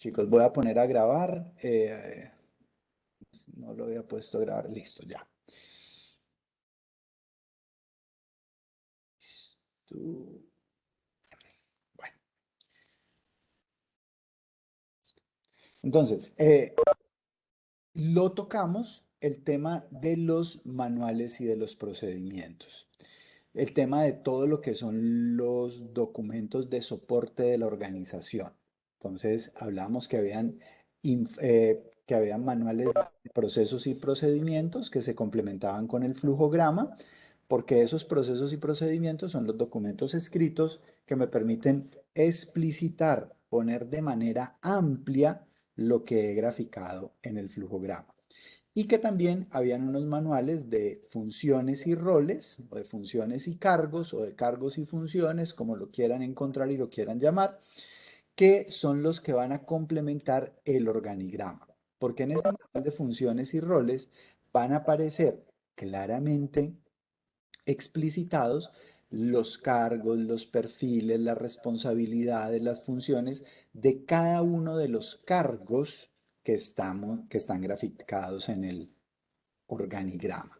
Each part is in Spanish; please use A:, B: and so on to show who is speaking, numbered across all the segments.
A: Chicos, voy a poner a grabar. No lo había puesto a grabar. Listo, ya. Listo. Bueno, entonces, lo tocamos el tema de los manuales y de los procedimientos. El tema de todo lo que son los documentos de soporte de la organización. Entonces, hablamos que habían manuales de procesos y procedimientos que se complementaban con el flujograma, porque esos procesos y procedimientos son los documentos escritos que me permiten explicitar, poner de manera amplia lo que he graficado en el flujograma y que también habían unos manuales de funciones y roles, o de funciones y cargos, o de cargos y funciones, como lo quieran encontrar y lo quieran llamar, que son los que van a complementar el organigrama. Porque en ese manual de funciones y roles van a aparecer claramente explicitados los cargos, los perfiles, las responsabilidades, las funciones de cada uno de los cargos que están graficados en el organigrama.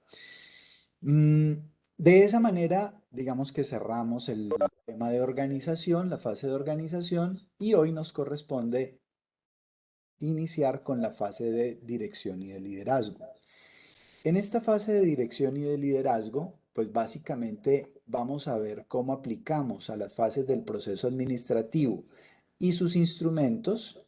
A: Mm, de esa manera, digamos que cerramos el tema de organización, la fase de organización, y hoy nos corresponde iniciar con la fase de dirección y de liderazgo. En esta fase de dirección y de liderazgo, pues básicamente vamos a ver cómo aplicamos a las fases del proceso administrativo y sus instrumentos,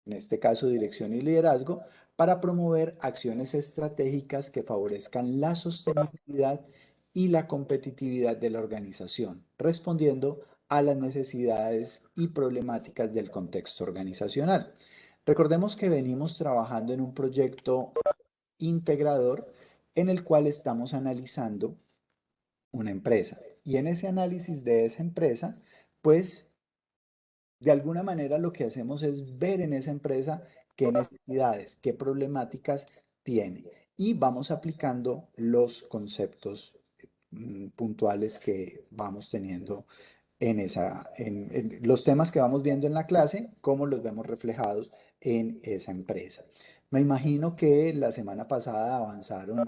A: en este caso dirección y liderazgo, para promover acciones estratégicas que favorezcan la sostenibilidad y la competitividad de la organización, respondiendo a las necesidades y problemáticas del contexto organizacional. Recordemos que venimos trabajando en un proyecto integrador en el cual estamos analizando una empresa. Y en ese análisis de esa empresa, pues de alguna manera lo que hacemos es ver en esa empresa qué necesidades, qué problemáticas tiene y vamos aplicando los conceptos puntuales que vamos teniendo en los temas que vamos viendo en la clase, cómo los vemos reflejados en esa empresa. Me imagino que la semana pasada avanzaron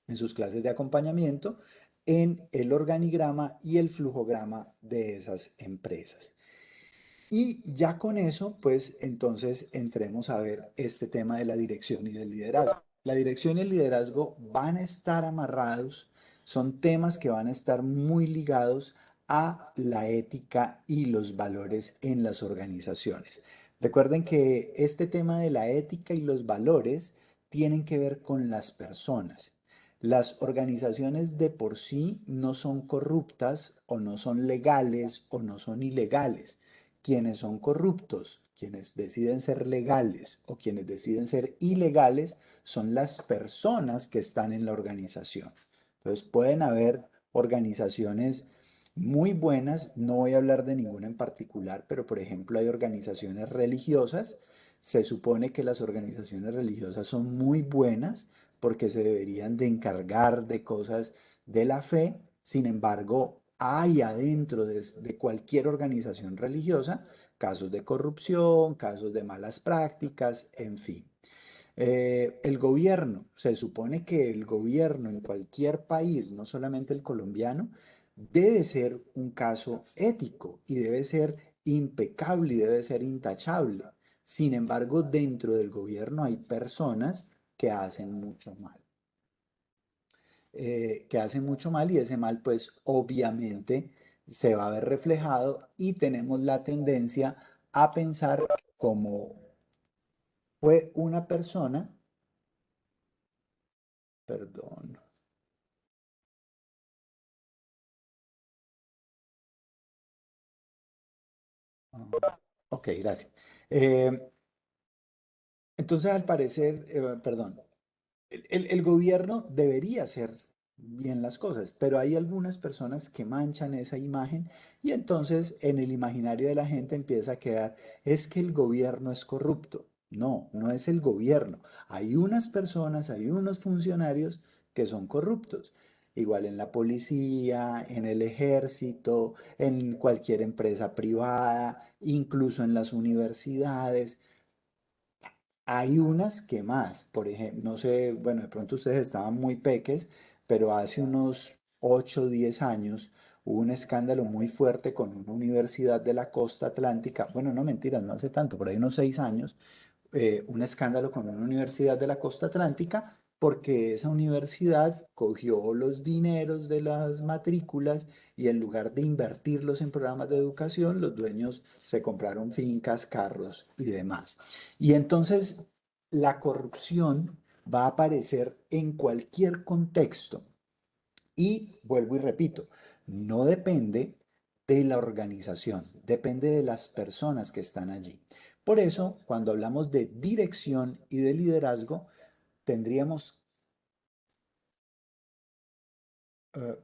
A: en sus clases de acompañamiento en el organigrama y el flujograma de esas empresas. Y ya con eso, pues entonces entremos a ver este tema de la dirección y del liderazgo. La dirección y el liderazgo van a estar amarrados, son temas que van a estar muy ligados a la ética y los valores en las organizaciones. Recuerden que este tema de la ética y los valores tienen que ver con las personas. Las organizaciones de por sí no son corruptas o no son legales o no son ilegales. Quienes son corruptos, quienes deciden ser legales o quienes deciden ser ilegales son las personas que están en la organización. Entonces pueden haber organizaciones muy buenas, no voy a hablar de ninguna en particular, pero por ejemplo hay organizaciones religiosas. Se supone que las organizaciones religiosas son muy buenas porque se deberían de encargar de cosas de la fe. Sin embargo, hay adentro de cualquier organización religiosa casos de corrupción, casos de malas prácticas, en fin. El gobierno, se supone que el gobierno en cualquier país, no solamente el colombiano, debe ser un caso ético y debe ser impecable y debe ser intachable. Sin embargo, dentro del gobierno hay personas que hacen mucho mal, y ese mal pues obviamente se va a ver reflejado y tenemos la tendencia a pensar como fue una persona, perdón, ok, gracias. Eh, entonces al parecer, perdón, el gobierno debería hacer bien las cosas, pero hay algunas personas que manchan esa imagen y entonces en el imaginario de la gente empieza a quedar, es que el gobierno es corrupto. No, no es el gobierno. Hay unas personas, hay unos funcionarios que son corruptos. igual en la policía, en el ejército, en cualquier empresa privada, incluso en las universidades. Hay unas que más, por ejemplo, no sé, bueno, de pronto ustedes estaban muy peques, pero hace unos 8 o 10 años hubo un escándalo muy fuerte con una universidad de la costa atlántica, bueno, no mentiras, no hace tanto, por ahí unos 6 años, un escándalo con una universidad de la costa atlántica porque esa universidad cogió los dineros de las matrículas y en lugar de invertirlos en programas de educación, los dueños se compraron fincas, carros y demás. Y entonces la corrupción va a aparecer en cualquier contexto. Y vuelvo y repito, no depende de la organización, depende de las personas que están allí. Por eso, cuando hablamos de dirección y de liderazgo, tendríamos,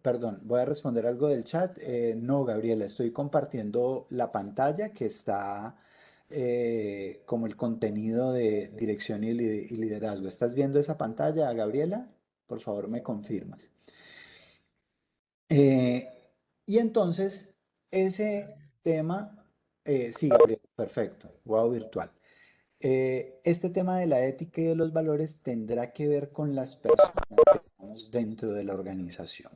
A: perdón, voy a responder algo del chat. No, Gabriela, estoy compartiendo la pantalla que está como el contenido de dirección y liderazgo. ¿Estás viendo esa pantalla, Gabriela? Por favor, me confirmas. Eh, y entonces, ese tema, sí, Gabriel, perfecto, wow virtual. Este tema de la ética y de los valores tendrá que ver con las personas que estamos dentro de la organización.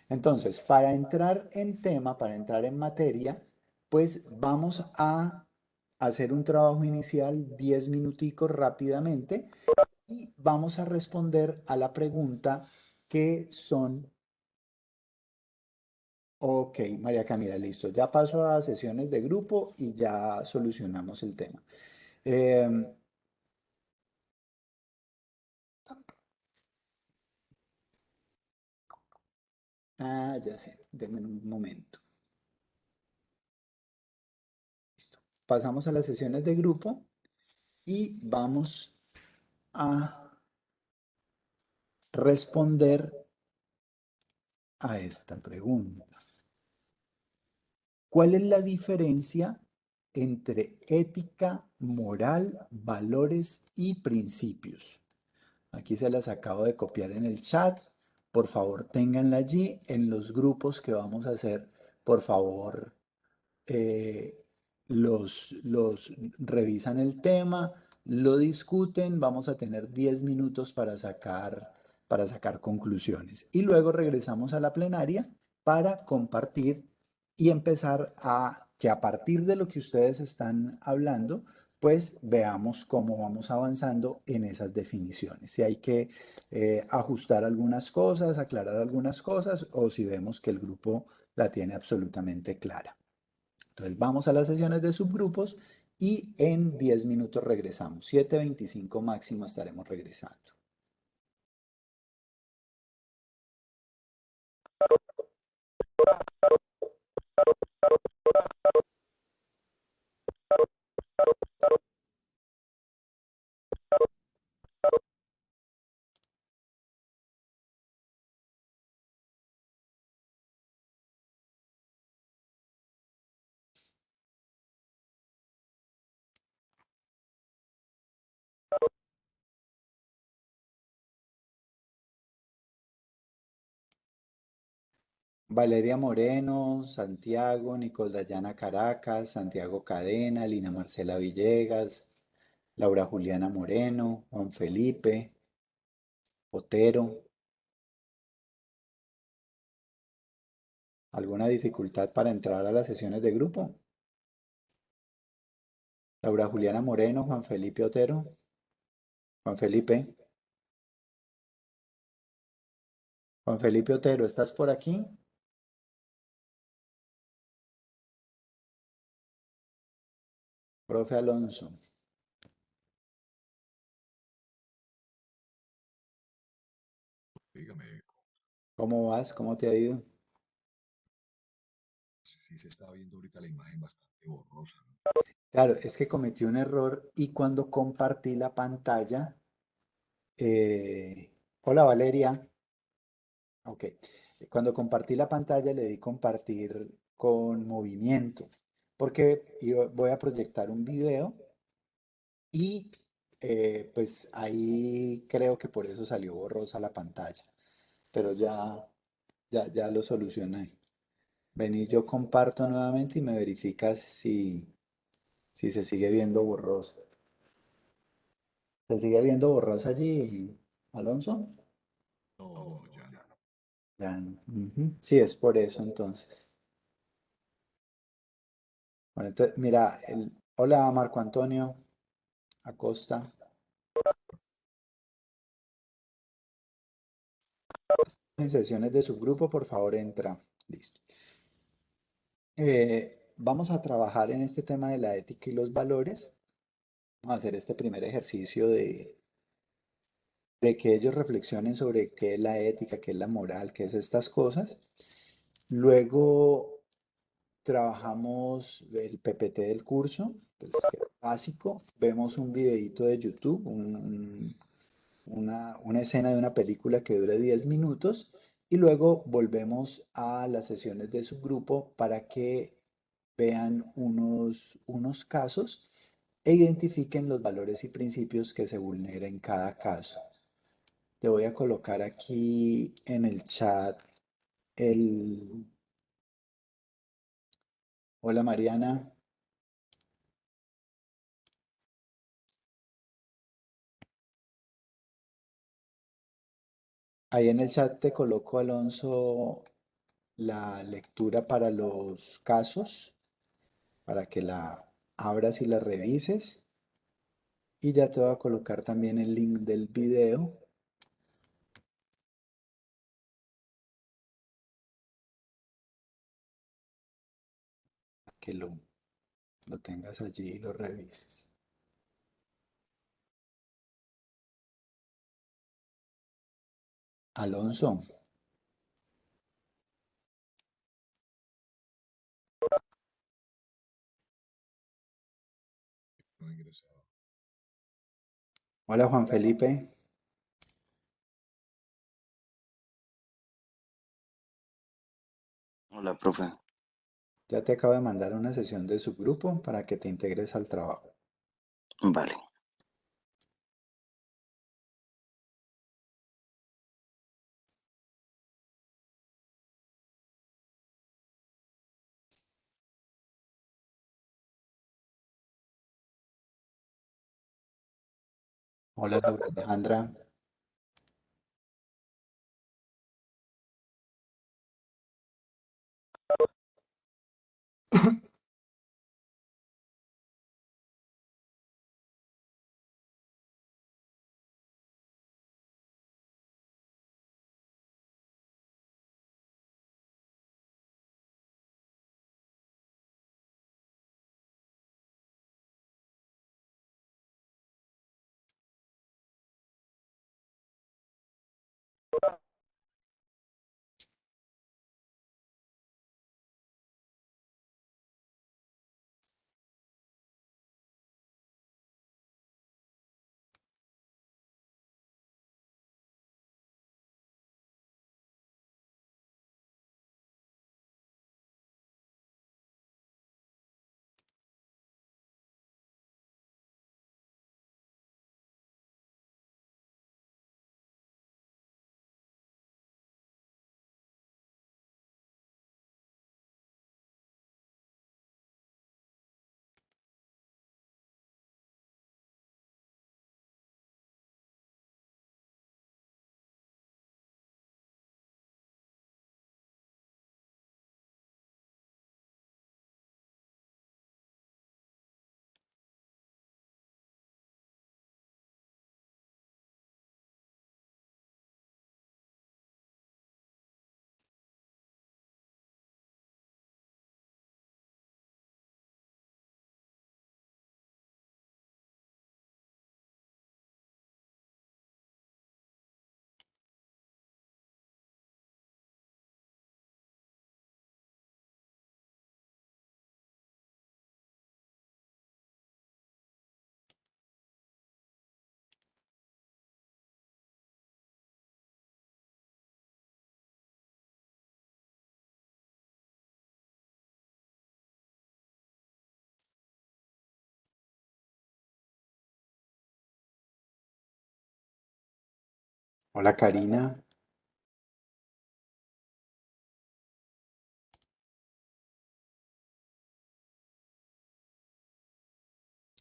A: Entonces, para entrar en tema, para entrar en materia, pues vamos a hacer un trabajo inicial, 10 minuticos rápidamente, y vamos a responder a la pregunta ¿qué son? Ok, María Camila, listo. Ya paso a sesiones de grupo y ya solucionamos el tema. Em, ya sé, denme un momento. Listo. Pasamos a las sesiones de grupo y vamos a responder a esta pregunta. ¿Cuál es la diferencia entre ética, moral, valores y principios? Aquí se las acabo de copiar en el chat. Por favor, ténganla allí en los grupos que vamos a hacer. Por favor, eh, los revisan el tema, lo discuten. Vamos a tener 10 minutos para sacar conclusiones. Y luego regresamos a la plenaria para compartir y empezar a que a partir de lo que ustedes están hablando, pues veamos cómo vamos avanzando en esas definiciones. Si hay que ajustar algunas cosas, aclarar algunas cosas, o si vemos que el grupo la tiene absolutamente clara. Entonces vamos a las sesiones de subgrupos y en 10 minutos regresamos. 7:25 máximo estaremos regresando. Valeria Moreno, Santiago, Nicole Dayana Caracas, Santiago Cadena, Lina Marcela Villegas, Laura Juliana Moreno, Juan Felipe, Otero. ¿Alguna dificultad para entrar a las sesiones de grupo? Laura Juliana Moreno, Juan Felipe Otero. Juan Felipe. Juan Felipe Otero, ¿estás por aquí? Profe Alonso,
B: Dígame,
A: ¿cómo vas? ¿Cómo te ha ido?
B: sí se está viendo ahorita la imagen bastante borrosa, ¿no?
A: Claro, es que cometí un error y cuando compartí la pantalla, hola Valeria, ok, cuando compartí la pantalla le di compartir con movimiento, porque voy a proyectar un video y pues ahí creo que por eso salió borrosa la pantalla, pero ya. ya lo solucioné. Vení, yo comparto nuevamente y me verificas si se sigue viendo borroso. ¿Se sigue viendo borroso allí, Alonso?
B: No, no, ya no.
A: Ya no. Ujú. Sí, es por eso entonces. Bueno, entonces, mira, hola Marco Antonio Acosta. En sesiones de subgrupo, por favor, entra. Listo. Vamos a trabajar en este tema de la ética y los valores. Vamos a hacer este primer ejercicio de que ellos reflexionen sobre qué es la ética, qué es la moral, qué es estas cosas. Luego trabajamos el PPT del curso, pues, que es básico. Vemos un videíto de YouTube, una escena de una película que dure 10 minutos y luego volvemos a las sesiones de subgrupo para que vean unos casos e identifiquen los valores y principios que se vulneran en cada caso. Te voy a colocar aquí en el chat el... Hola Mariana. Ahí en el chat te coloco, Alonso, la lectura para los casos, para que la abras y la revises. Y ya te voy a colocar también el link del video, para que lo tengas allí y lo revises. Alonso,
B: No he ingresado.
A: hola Juan Felipe,
C: Hola, profe.
A: ya te acabo de mandar una sesión de subgrupo para que te integres al trabajo.
C: Vale.
A: Hola Laura Alejandra, hola Karina,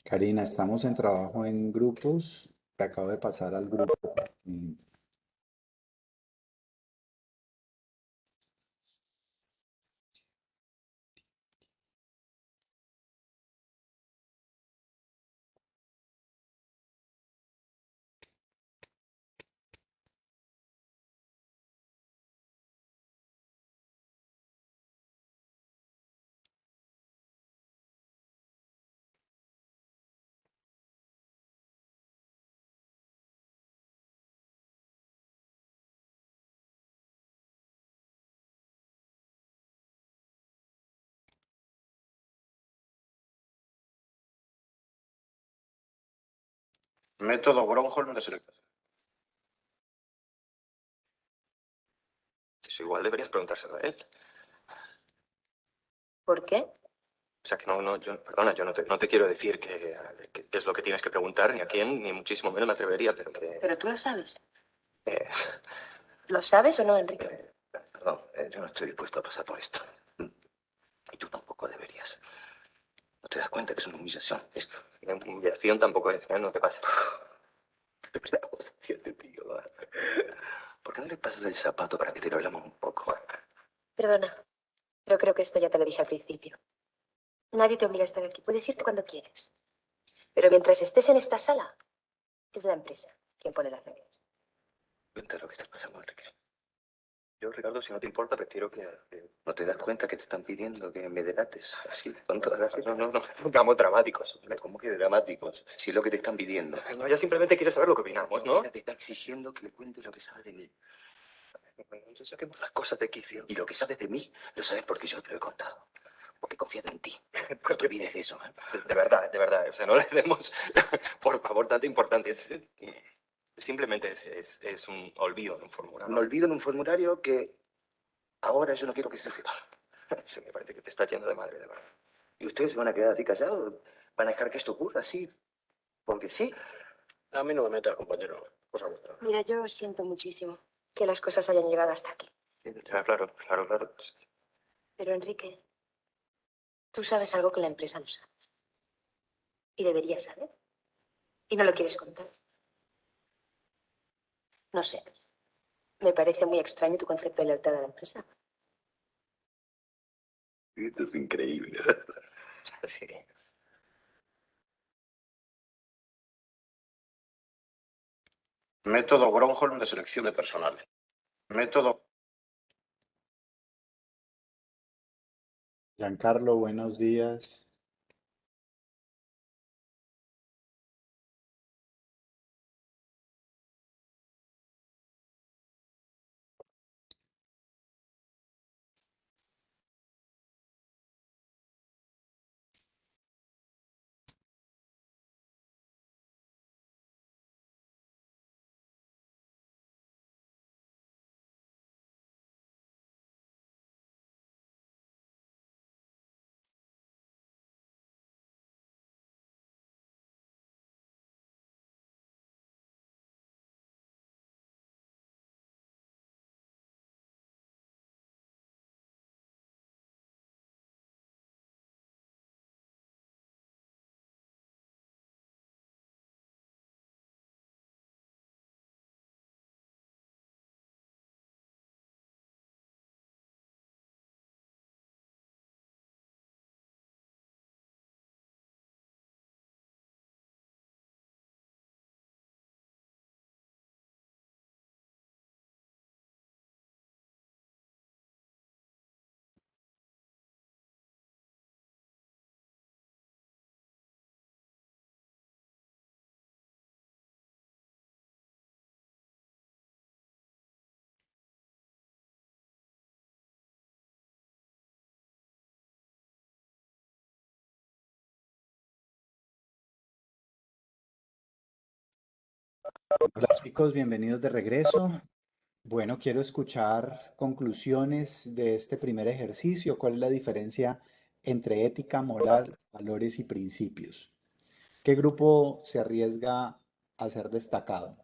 A: Karina, estamos en trabajo en grupos. Te acabo de pasar al grupo. Mm,
C: Método Gronholm de selección. Eso igual deberías preguntárselo a él.
D: ¿Por qué?
C: O sea, que perdona, yo no te quiero decir qué es lo que tienes que preguntar, ni a quién, ni muchísimo menos me atrevería, pero que...
D: Pero tú lo sabes.
C: eh,
D: ¿Lo sabes o no, Enrique?
C: perdón, yo no estoy dispuesto a pasar por esto. Y tú tampoco deberías. ¿No te das cuenta que es una humillación? Una humillación tampoco es, ¿eh? No te pasa. Es la acusación de tío. ¿Por qué no le pasas el zapato para que te lo hablamos un poco?
D: Perdona, pero creo que esto ya te lo dije al principio. Nadie te obliga a estar aquí. Puedes irte cuando quieras. Pero mientras estés en esta sala, es la empresa quien pone las reglas.
C: Cuenta lo que está pasando, Enrique. Yo, Ricardo, si no te importa, prefiero que no te das cuenta que te están pidiendo que me delates. Así, con todas las... No pongamos dramáticos. ¿Cómo que dramáticos? Si es lo que te están pidiendo. No, ella simplemente quiere saber lo que opinamos, ¿no? Ella te está exigiendo que le cuentes lo que sabes de mí. Entonces saquemos las cosas de quicio. Y lo que sabes de mí, lo sabes porque yo te lo he contado. Porque confío en ti. No te olvides de eso. ¿Eh? De verdad, de verdad. O sea, no le demos, por favor, tanta importancia. Simplemente es un olvido en un formulario. Un olvido en un formulario que ahora yo no quiero que se sepa. Se me parece que te está yendo de madre, de verdad. ¿Y ustedes se van a quedar así callados? ¿Van a dejar que esto ocurra así? Porque sí. A mí no me metas, compañero. Cosa vuestra.
D: Mira, yo siento muchísimo que las cosas hayan llegado hasta aquí.
C: Ya, claro, claro, claro.
D: Pero, Enrique, tú sabes algo que la empresa no sabe. Y deberías saber. Y no lo quieres contar. No sé. Me parece muy extraño tu concepto de lealtad a la empresa.
C: Esto es increíble. Sí. Método Gronholm de selección de personal. Método...
A: Giancarlo, buenos días. Hola chicos, bienvenidos de regreso. Bueno, quiero escuchar conclusiones de este primer ejercicio. ¿Cuál es la diferencia entre ética, moral, valores y principios? ¿Qué grupo se arriesga a ser destacado?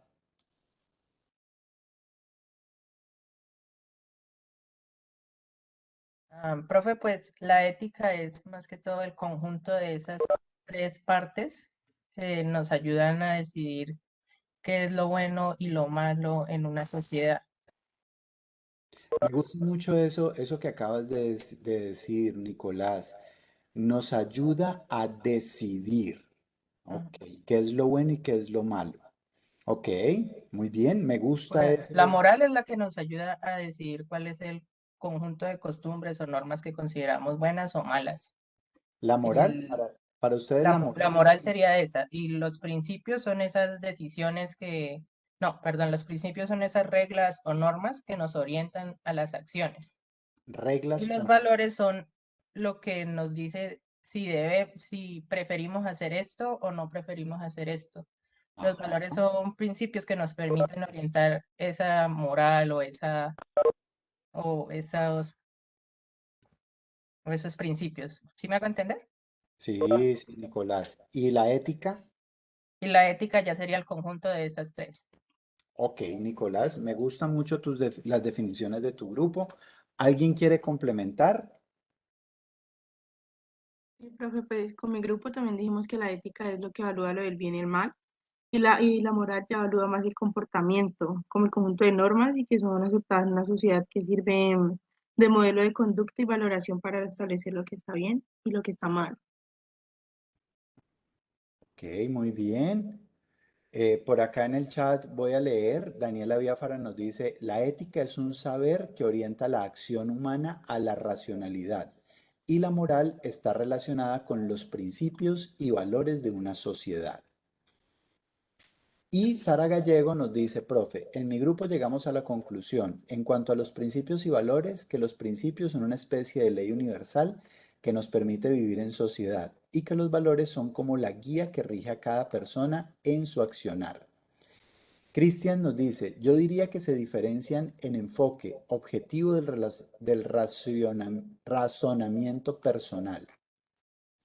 E: Profe, pues la ética es más que todo el conjunto de esas tres partes que nos ayudan a decidir qué es lo bueno y lo malo en una sociedad.
A: Me gusta mucho eso que acabas de decir, Nicolás. Nos ayuda a decidir,
E: Mm.
A: ok, qué es lo bueno y qué es lo malo. Ok, muy bien, me gusta
E: Bueno, la
A: ese.
E: moral es la que nos ayuda a decidir cuál es el conjunto de costumbres o normas que consideramos buenas o malas.
A: La moral,
E: El-
A: para ustedes
E: la,
A: la
E: mo- la
A: moral es
E: moral sería esa, y los principios son esas decisiones que, no, perdón, los principios son esas reglas o normas que nos orientan a las acciones. Y
A: reglas
E: los
A: o
E: valores son lo que nos dice si preferimos hacer esto o no preferimos hacer esto. Los
A: ajá,
E: valores son principios que nos permiten orientar esa moral o esos principios. ¿Sí me hago entender?
A: sí, sí, Nicolás. ¿Y la ética?
E: Y la ética ya sería el conjunto de esas tres.
A: Ok, Nicolás, me gustan mucho las definiciones de tu grupo. ¿Alguien quiere complementar?
F: Sí, profe, pues con mi grupo también dijimos que la ética es lo que evalúa lo del bien y el mal, y la moral ya evalúa más el comportamiento, como el conjunto de normas y que son aceptadas en una sociedad que sirven de modelo de conducta y valoración para establecer lo que está bien y lo que está mal.
A: Ok, muy bien. Por acá en el chat voy a leer, Daniela Biafara nos dice, la ética es un saber que orienta la acción humana a la racionalidad y la moral está relacionada con los principios y valores de una sociedad. Y Sara Gallego nos dice, profe, en mi grupo llegamos a la conclusión, en cuanto a los principios y valores, que los principios son una especie de ley universal que nos permite vivir en sociedad y que los valores son como la guía que rige a cada persona en su accionar. Cristian nos dice, yo diría que se diferencian en enfoque objetivo del razonamiento personal.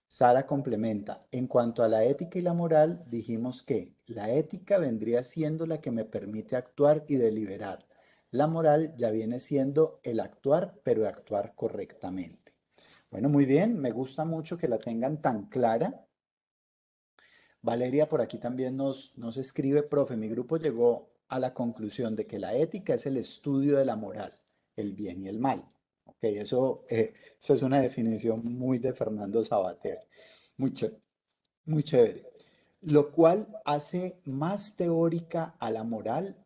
A: Sara complementa, en cuanto a la ética y la moral, dijimos que la ética vendría siendo la que me permite actuar y deliberar. La moral ya viene siendo el actuar, pero actuar correctamente. Bueno, muy bien, me gusta mucho que la tengan tan clara. Valeria por aquí también nos escribe, profe, mi grupo llegó a la conclusión de que la ética es el estudio de la moral, el bien y el mal. Ok, eso es una definición muy de Fernando Sabater, muy, muy chévere. Lo cual hace más teórica a la moral,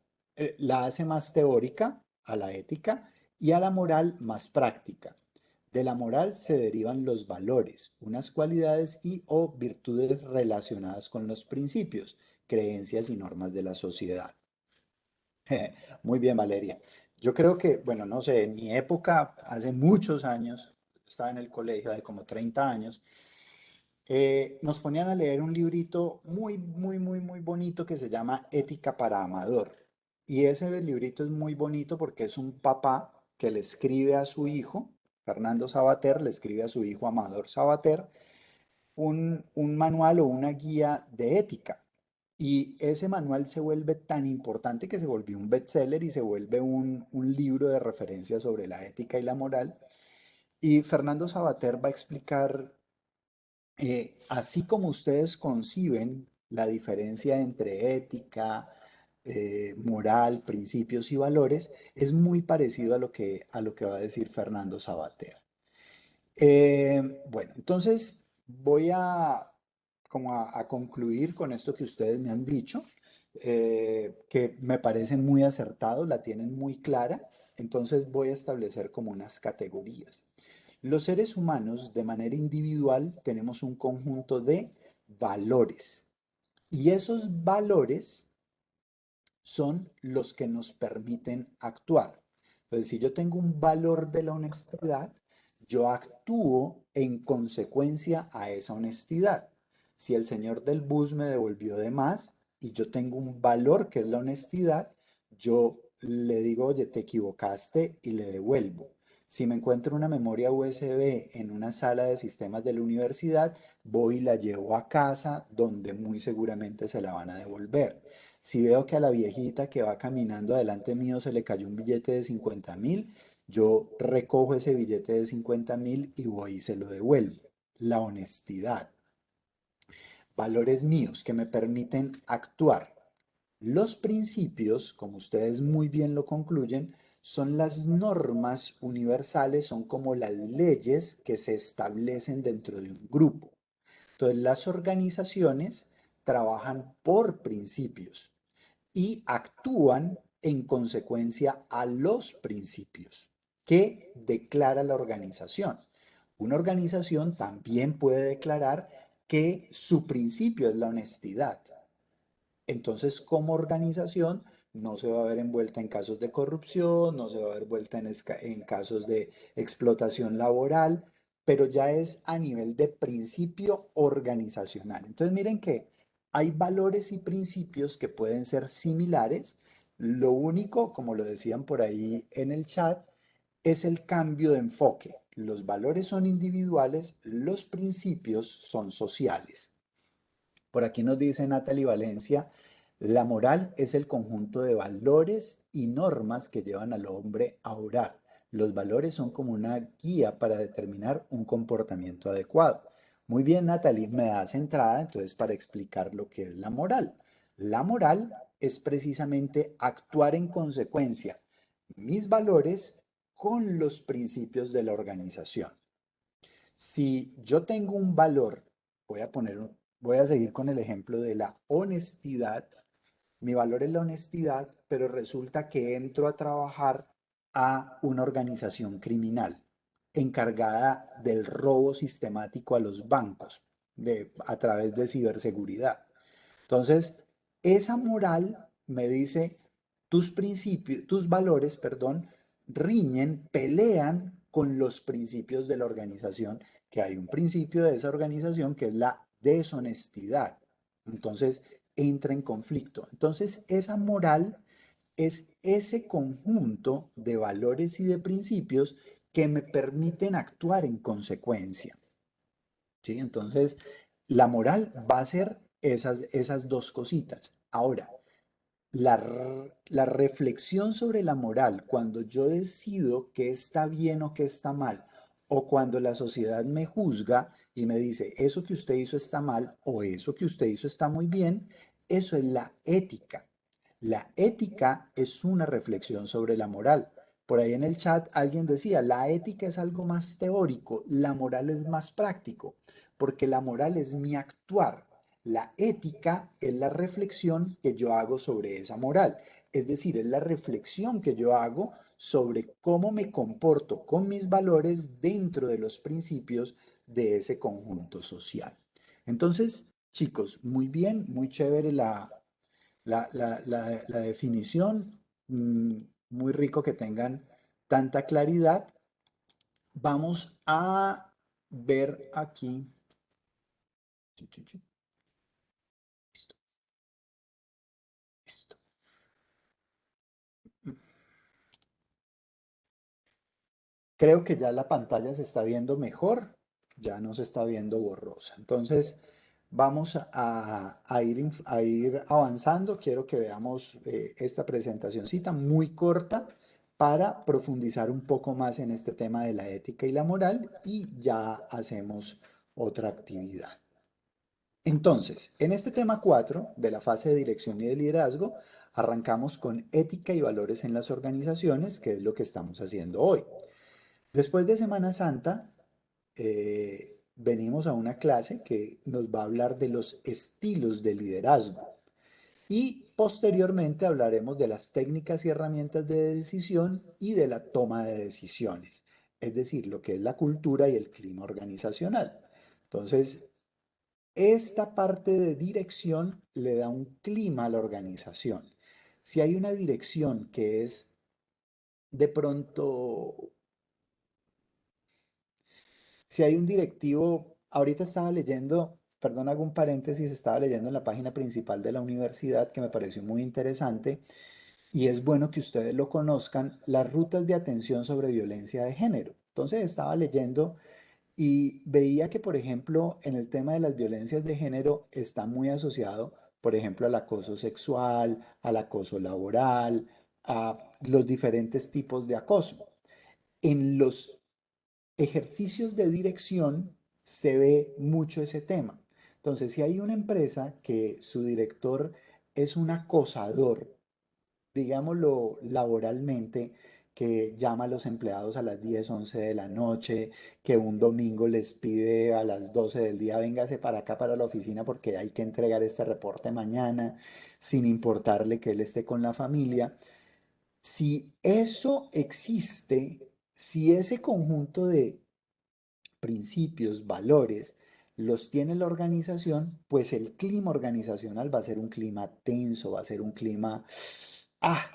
A: la hace más teórica a la ética y a la moral más práctica. De la moral se derivan los valores, unas cualidades y o virtudes relacionadas con los principios, creencias y normas de la sociedad. Muy bien, Valeria. Yo creo que, bueno, no sé, en mi época, hace muchos años, estaba en el colegio, de como 30 años, nos ponían a leer un librito muy, muy, muy, muy bonito que se llama Ética para Amador. Y ese librito es muy bonito porque es un papá que le escribe a su hijo, Fernando Sabater, le escribe a su hijo Amador Sabater, un manual o una guía de ética. Y ese manual se vuelve tan importante que se volvió un bestseller y se vuelve un libro de referencia sobre la ética y la moral. Y Fernando Sabater va a explicar así como ustedes conciben la diferencia entre ética, moral, principios y valores, es muy parecido a lo que va a decir Fernando Sabater. Bueno, entonces voy a concluir con esto que ustedes me han dicho, que me parece muy acertado, la tienen muy clara, entonces voy a establecer como unas categorías. Los seres humanos, de manera individual, tenemos un conjunto de valores y esos valores son los que nos permiten actuar. Entonces, si yo tengo un valor de la honestidad, yo actúo en consecuencia a esa honestidad. Si el señor del bus me devolvió de más y yo tengo un valor que es la honestidad, yo le digo, oye, te equivocaste y le devuelvo. Si me encuentro una memoria USB en una sala de sistemas de la universidad, voy y la llevo a casa donde muy seguramente se la van a devolver. Si veo que a la viejita que va caminando adelante mío se le cayó un billete de 50.000, yo recojo ese billete de 50.000 y voy y se lo devuelvo. La honestidad. valores míos que me permiten actuar. Los principios, como ustedes muy bien lo concluyen, son las normas universales, son como las leyes que se establecen dentro de un grupo. Entonces, las organizaciones trabajan por principios y actúan en consecuencia a los principios que declara la organización. Una organización también puede declarar que su principio es la honestidad. Entonces, como organización, no se va a ver envuelta en casos de corrupción, no se va a ver envuelta en casos de explotación laboral, pero ya es a nivel de principio organizacional. Entonces, miren que hay valores y principios que pueden ser similares. Lo único, como lo decían por ahí en el chat, es el cambio de enfoque. Los valores son individuales, los principios son sociales. Por aquí nos dice Natalie Valencia, la moral es el conjunto de valores y normas que llevan al hombre a orar. Los valores son como una guía para determinar un comportamiento adecuado. Muy bien, Natalie, me das entrada entonces para explicar lo que es la moral. La moral es precisamente actuar en consecuencia mis valores con los principios de la organización. Si yo tengo un valor, voy a seguir con el ejemplo de la honestidad. Mi valor es la honestidad, pero resulta que entro a trabajar a una organización criminal encargada del robo sistemático a los bancos a través de ciberseguridad. Entonces, esa moral me dice, tus principios, tus valores, perdón, riñen, pelean con los principios de la organización, que hay un principio de esa organización que es la deshonestidad. Entonces, entra en conflicto. Entonces, esa moral es ese conjunto de valores y de principios que me permiten actuar en consecuencia. ¿Sí? Entonces, la moral va a ser esas dos cositas. Ahora, la reflexión sobre la moral, cuando yo decido qué está bien o qué está mal, o cuando la sociedad me juzga y me dice, eso que usted hizo está mal o eso que usted hizo está muy bien, eso es la ética. La ética es una reflexión sobre la moral. Por ahí en el chat alguien decía, la ética es algo más teórico, la moral es más práctico, porque la moral es mi actuar. La ética es la reflexión que yo hago sobre esa moral, es decir, es la reflexión que yo hago sobre cómo me comporto con mis valores dentro de los principios de ese conjunto social. Entonces, chicos, muy bien, muy chévere la definición, muy rico que tengan tanta claridad. Vamos a ver aquí. Listo, listo. Creo que ya la pantalla se está viendo mejor, ya no se está viendo borrosa. Entonces, vamos a ir avanzando. Quiero que veamos esta presentacioncita muy corta para profundizar un poco más en este tema de la ética y la moral y ya hacemos otra actividad. Entonces, en este tema 4 de la fase de dirección y de liderazgo, arrancamos con ética y valores en las organizaciones, que es lo que estamos haciendo hoy. Después de Semana Santa, venimos a una clase que nos va a hablar de los estilos de liderazgo y posteriormente hablaremos de las técnicas y herramientas de decisión y de la toma de decisiones, es decir, lo que es la cultura y el clima organizacional. Entonces, esta parte de dirección le da un clima a la organización. Si hay una dirección que es de pronto, si hay un directivo, ahorita estaba leyendo, perdón, hago un paréntesis, estaba leyendo en la página principal de la universidad que me pareció muy interesante y es bueno que ustedes lo conozcan, las rutas de atención sobre violencia de género. Entonces estaba leyendo y veía que, por ejemplo, en el tema de las violencias de género está muy asociado, por ejemplo, al acoso sexual, al acoso laboral, a los diferentes tipos de acoso. En los ejercicios de dirección se ve mucho ese tema. Entonces, si hay una empresa que su director es un acosador, digámoslo laboralmente, que llama a los empleados a las 10 11 de la noche, que un domingo les pide a las 12 del día, véngase para acá, para la oficina, porque hay que entregar este reporte mañana, sin importarle que él esté con la familia. Si eso existe, si ese conjunto de principios, valores, los tiene la organización, pues el clima organizacional va a ser un clima tenso, va a ser un clima, ah,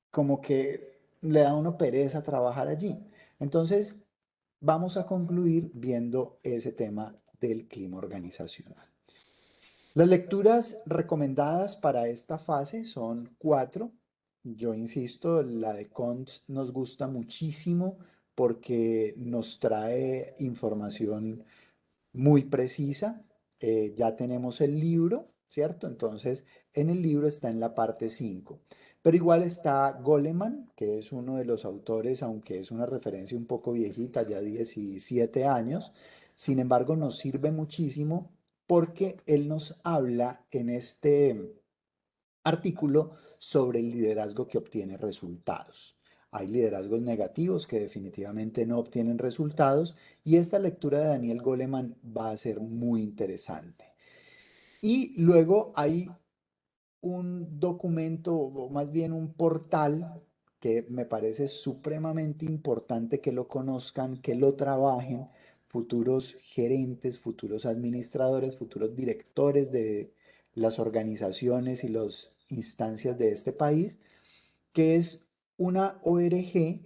A: como que le da a uno pereza trabajar allí. Entonces, vamos a concluir viendo ese tema del clima organizacional. Las lecturas recomendadas para esta fase son cuatro. Yo insisto, la de Kant nos gusta muchísimo porque nos trae información muy precisa. Ya tenemos el libro, ¿cierto? Entonces, en el libro está en la parte 5. Pero igual está Goleman, que es uno de los autores, aunque es una referencia un poco viejita, ya 17 años. Sin embargo, nos sirve muchísimo porque él nos habla en este artículo sobre el liderazgo que obtiene resultados. Hay liderazgos negativos que definitivamente no obtienen resultados y esta lectura de Daniel Goleman va a ser muy interesante. Y luego hay un documento, o más bien un portal, que me parece supremamente importante que lo conozcan, que lo trabajen futuros gerentes, futuros administradores, futuros directores de las organizaciones y las instancias de este país, que es una ORG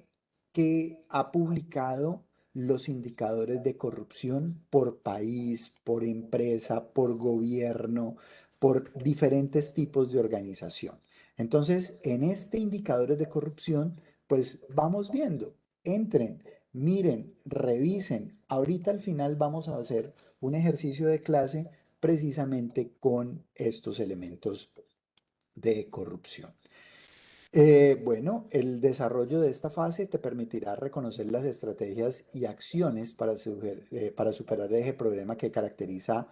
A: que ha publicado los indicadores de corrupción por país, por empresa, por gobierno, por diferentes tipos de organización. Entonces, en este indicadores de corrupción, pues vamos viendo, entren, miren, revisen. Ahorita al final vamos a hacer un ejercicio de clase precisamente con estos elementos de corrupción. Bueno, el desarrollo de esta fase te permitirá reconocer las estrategias y acciones para superar el eje problema que caracteriza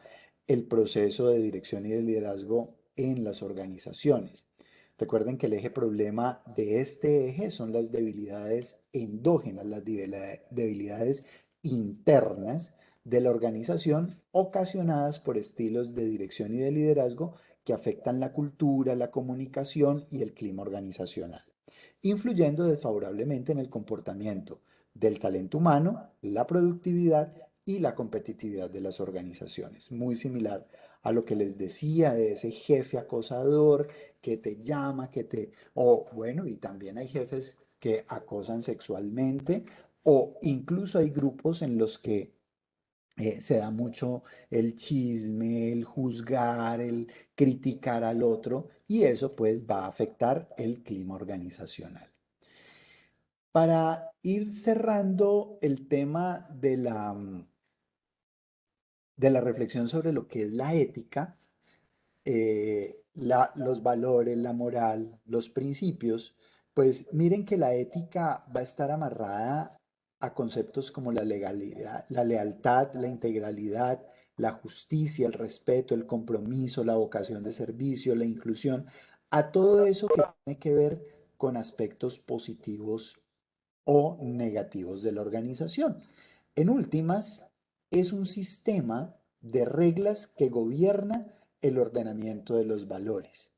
A: el proceso de dirección y de liderazgo en las organizaciones. Recuerden que el eje problema de este eje son las debilidades endógenas, las debilidades internas de la organización ocasionadas por estilos de dirección y de liderazgo que afectan la cultura, la comunicación y el clima organizacional, influyendo desfavorablemente en el comportamiento del talento humano, la productividad y la competitividad de las organizaciones. Muy similar a lo que les decía de ese jefe acosador que te llama, o bueno, y también hay jefes que acosan sexualmente, o incluso hay grupos en los que se da mucho el chisme, el juzgar, el criticar al otro y eso pues va a afectar el clima organizacional. Para ir cerrando el tema de la reflexión sobre lo que es la ética, los valores, la moral, los principios, pues miren que la ética va a estar amarrada a conceptos como la legalidad, la lealtad, la integralidad, la justicia, el respeto, el compromiso, la vocación de servicio, la inclusión, a todo eso que tiene que ver con aspectos positivos o negativos de la organización. En últimas, es un sistema de reglas que gobierna el ordenamiento de los valores.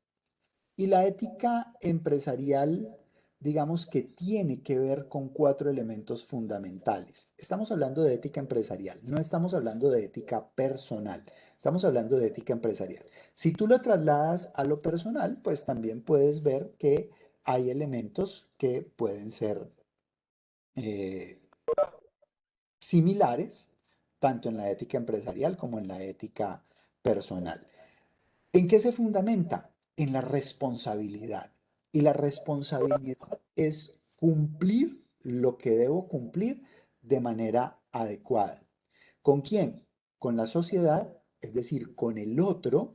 A: Y la ética empresarial, digamos que tiene que ver con cuatro elementos fundamentales. Estamos hablando de ética empresarial, no estamos hablando de ética personal, estamos hablando de ética empresarial. Si tú lo trasladas a lo personal, pues también puedes ver que hay elementos que pueden ser eh, similares, tanto en la ética empresarial como en la ética personal. ¿En qué se fundamenta? En la responsabilidad. Y la responsabilidad es cumplir lo que debo cumplir de manera adecuada. ¿Con quién? Con la sociedad, es decir, con el otro.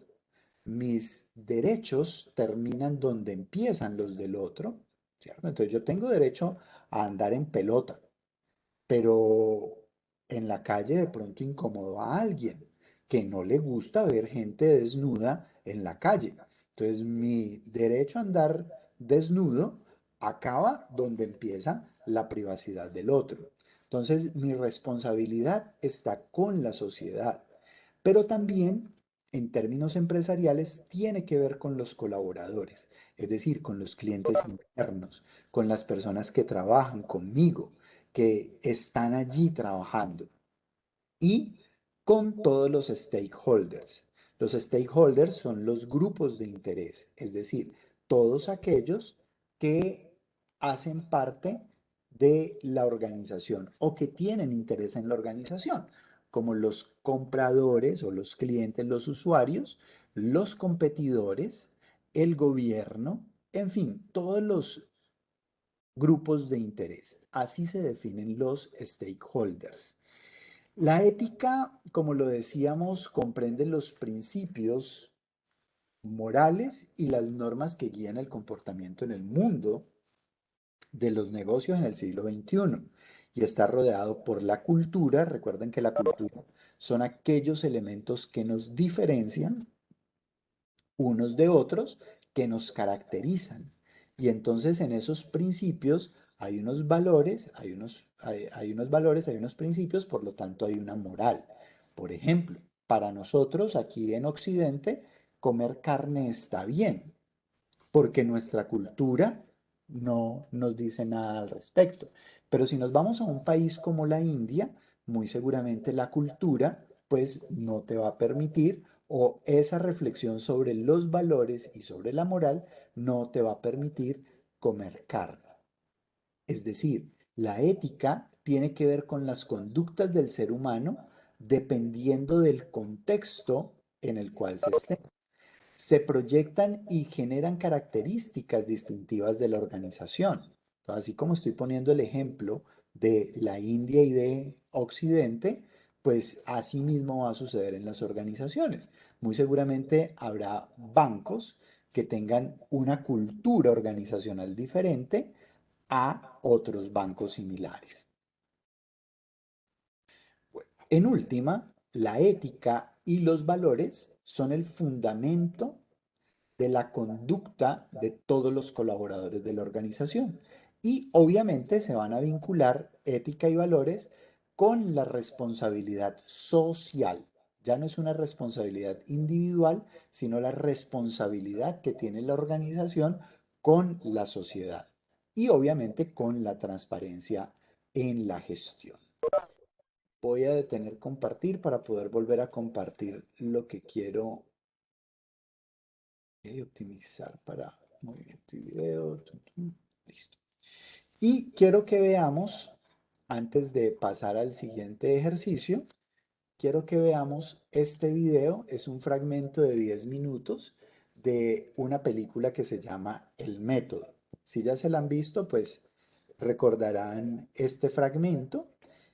A: Mis derechos terminan donde empiezan los del otro, ¿cierto? Entonces yo tengo derecho a andar en pelota, pero en la calle de pronto incomodo a alguien. que no le gusta ver gente desnuda en la calle. Entonces, mi derecho a andar desnudo acaba donde empieza la privacidad del otro. Entonces, mi responsabilidad está con la sociedad, pero también en términos empresariales tiene que ver con los colaboradores, es decir, con los clientes internos, con las personas que trabajan conmigo, que están allí trabajando y con todos los stakeholders. Los stakeholders son los grupos de interés, es decir, todos aquellos que hacen parte de la organización o que tienen interés en la organización, como los compradores o los clientes, los usuarios, los competidores, el gobierno, en fin, todos los grupos de interés. Así se definen los stakeholders. La ética, como lo decíamos, comprende los principios morales y las normas que guían el comportamiento en el mundo de los negocios en el siglo XXI y está rodeado por la cultura. Recuerden que la cultura son aquellos elementos que nos diferencian unos de otros, que nos caracterizan. Y entonces en esos principios hay unos valores, hay unos valores, hay unos principios, por lo tanto hay una moral. Por ejemplo, para nosotros aquí en Occidente, comer carne está bien, porque nuestra cultura no nos dice nada al respecto. Pero si nos vamos a un país como la India, muy seguramente la cultura pues no te va a permitir, o esa reflexión sobre los valores y sobre la moral no te va a permitir comer carne. Es decir, la ética tiene que ver con las conductas del ser humano dependiendo del contexto en el cual se esté. Se proyectan y generan características distintivas de la organización. Entonces, así como estoy poniendo el ejemplo de la India y de Occidente, pues así mismo va a suceder en las organizaciones. Muy seguramente habrá bancos que tengan una cultura organizacional diferente a otros bancos similares. En última, la ética y los valores son el fundamento de la conducta de todos los colaboradores de la organización. Y obviamente se van a vincular ética y valores con la responsabilidad social. Ya no es una responsabilidad individual, sino la responsabilidad que tiene la organización con la sociedad y obviamente con la transparencia en la gestión. Voy a detener compartir para poder volver a compartir lo que quiero optimizar para movimiento y video. Listo. Y quiero que veamos, antes de pasar al siguiente ejercicio, quiero que veamos este video. Es un fragmento de 10 minutos de una película que se llama El Método. Si ya se la han visto, pues recordarán este fragmento.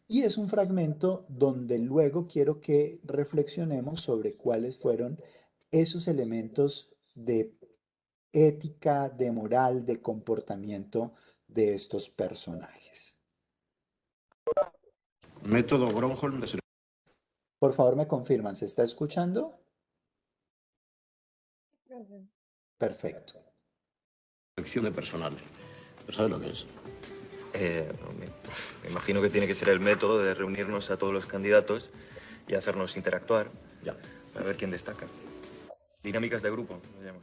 A: Y es un fragmento donde luego quiero que reflexionemos sobre cuáles fueron esos elementos de ética, de moral, de comportamiento de estos personajes.
G: Método Gronholm de
A: Por favor, me confirman, ¿se está escuchando? Perfecto.
G: selección de personal. ¿No sabes lo que es?
C: Me imagino que tiene que ser el método de reunirnos a todos los candidatos y hacernos interactuar.
G: Ya.
C: Para ver quién destaca. Dinámicas de grupo, lo llaman.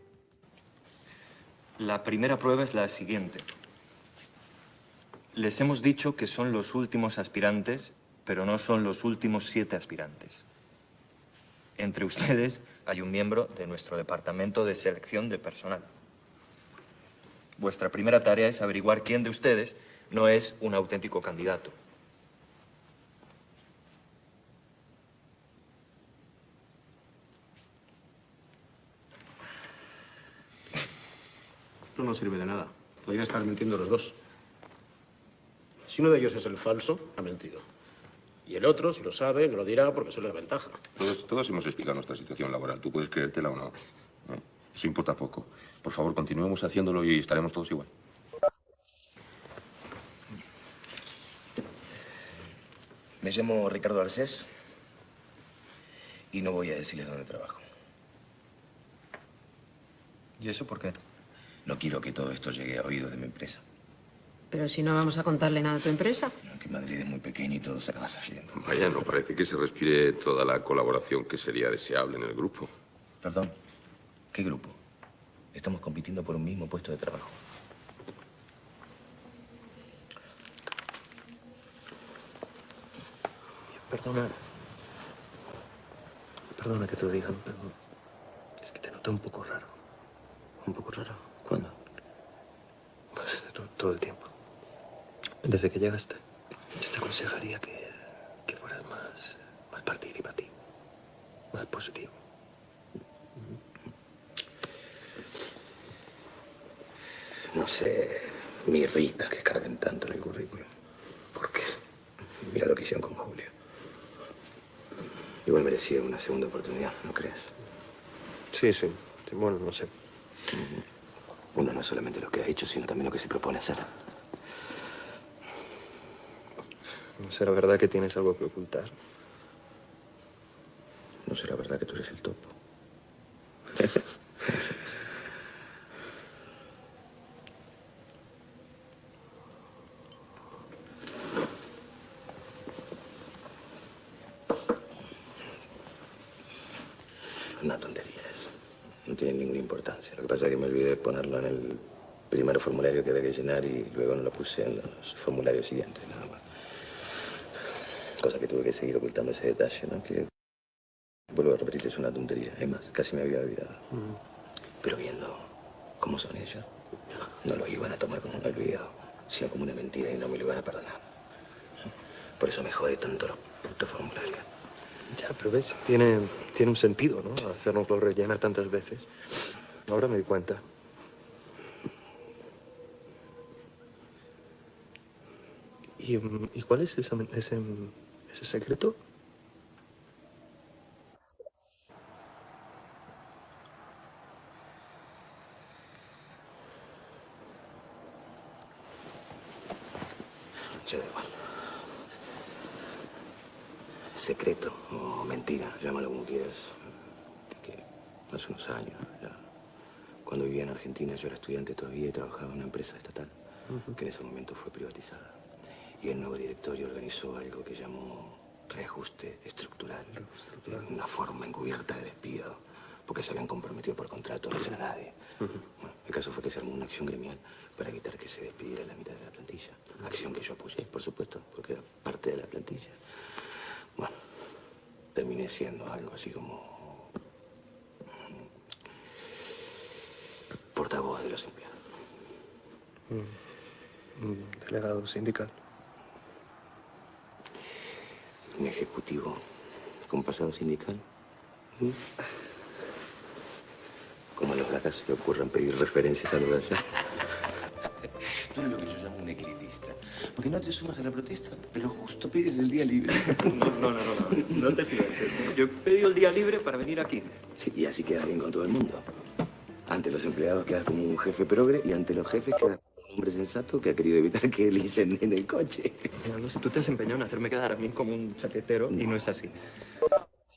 C: La primera prueba es la siguiente. Les hemos dicho que son los últimos aspirantes, pero no son los últimos 7 aspirantes. Entre ustedes hay un miembro de nuestro departamento de selección de personal. Vuestra primera tarea es averiguar quién de ustedes no es un auténtico candidato.
G: Esto no sirve de nada. Podrían estar mintiendo los dos. Si uno de ellos es el falso, ha mentido. Y el otro, si lo sabe, no lo dirá porque eso le da ventaja.
H: Todos hemos explicado nuestra situación laboral. Tú puedes creértela o no. Eso importa poco. Por favor, continuemos haciéndolo y estaremos todos igual.
C: Me llamo Ricardo Arcés Y no voy a decirles dónde trabajo.
I: ¿Y eso por qué?
C: No quiero que todo esto llegue a oídos de mi empresa.
J: Pero si no vamos a contarle nada a tu empresa.
C: Que Madrid es muy pequeño y todo se acaba saliendo.
H: Vaya, no parece que se respire toda la colaboración que sería deseable en el grupo.
C: Perdón, ¿qué grupo? Estamos compitiendo por un mismo puesto de trabajo.
I: Perdona. Perdona que te lo diga, pero es que te noto un poco raro.
C: ¿Un poco raro? ¿Cuándo?
I: Pues todo el tiempo. Desde que llegaste, yo te aconsejaría que fueras más participativo, más positivo.
C: No sé, me irrita que carguen tanto en el currículum. ¿Por qué? Mira lo que hicieron con Julio. Igual merecía una segunda oportunidad, ¿no crees?
I: Sí, sí. Bueno, no sé.
C: Uno no es solamente lo que ha hecho, sino también lo que se propone hacer.
I: ¿No será verdad que tienes algo que ocultar?
C: ¿No será verdad que tú eres el topo? Una tontería eso. No tiene ninguna importancia. Lo que pasa es que me olvidé de ponerlo en el primer formulario que había que llenar y luego no lo puse en los formularios siguientes, nada más. Cosa que tuve que seguir ocultando ese detalle, ¿no? Que, vuelvo a repetir, es una tontería. Es más, casi me había olvidado. Pero viendo cómo son ellos, no lo iban a tomar como un olvido, sino como una mentira y no me lo iban a perdonar. Por eso me jode tanto los putos formularios.
I: Ya, pero ves, tiene un sentido, ¿no? Hacérnoslo rellenar tantas veces. Ahora me di cuenta. ¿Y cuál es ese secreto?
C: Ya da igual. Secreto o mentira, llámalo como quieras. Que hace unos años, ya, cuando vivía en Argentina, yo era estudiante todavía y trabajaba en una empresa estatal, que en ese momento fue privatizada. Y el nuevo directorio organizó algo que llamó reajuste estructural. Una forma encubierta de despido, porque se habían comprometido por contrato a no hacer a nadie. Bueno, el caso fue que se armó una acción gremial para evitar que se despidiera la mitad de la plantilla. Acción que yo apoyé, por supuesto, porque era parte de la plantilla. Bueno, terminé siendo algo así como portavoz de los empleados.
I: Un delegado sindical.
C: Un ejecutivo con pasado sindical. Como a los de acá se le ocurran pedir referencias a los de allá. Tú eres lo que yo llamo un equilibrista. Porque no te sumas a la protesta, pero justo pides el día libre.
I: No te pienses, ¿eh? Yo he pedido el día libre para venir aquí.
C: Sí, y así quedas bien con todo el mundo. Ante los empleados quedas como un jefe progre y ante los jefes quedas como un hombre sensato que ha querido evitar que licen en el coche.
I: Mira, no sé, tú te has empeñado en hacerme quedar a mí como un chaquetero y no es así.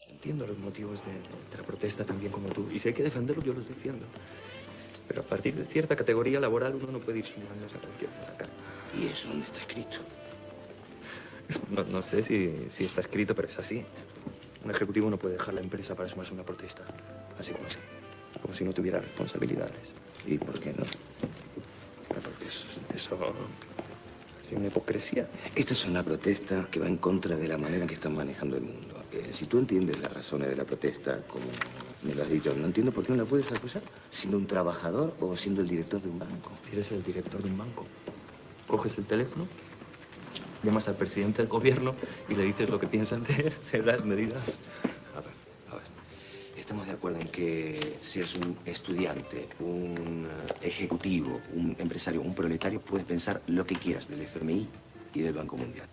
I: Entiendo los motivos de la protesta tan bien como tú. Y si hay que defenderlos, yo los defiendo. Pero a partir de cierta categoría laboral uno no puede ir sumando esas cuestiones acá.
C: ¿Y eso dónde está escrito?
I: No sé si está escrito, pero es así. Un ejecutivo no puede dejar la empresa para sumarse a una protesta. Así. Como si no tuviera responsabilidades.
C: ¿Y por qué no?
I: Porque eso es una hipocresía.
C: Esta es una protesta que va en contra de la manera en que están manejando el mundo. Si tú entiendes las razones de la protesta, como me lo has dicho, no entiendo por qué no la puedes apoyar siendo un trabajador o siendo el director de un banco.
I: Si eres el director de un banco, coges el teléfono, llamas al presidente del gobierno y le dices lo que piensas de las medidas.
C: A ver. Estamos de acuerdo en que seas un estudiante, un ejecutivo, un empresario, un proletario, puedes pensar lo que quieras del FMI y del Banco Mundial.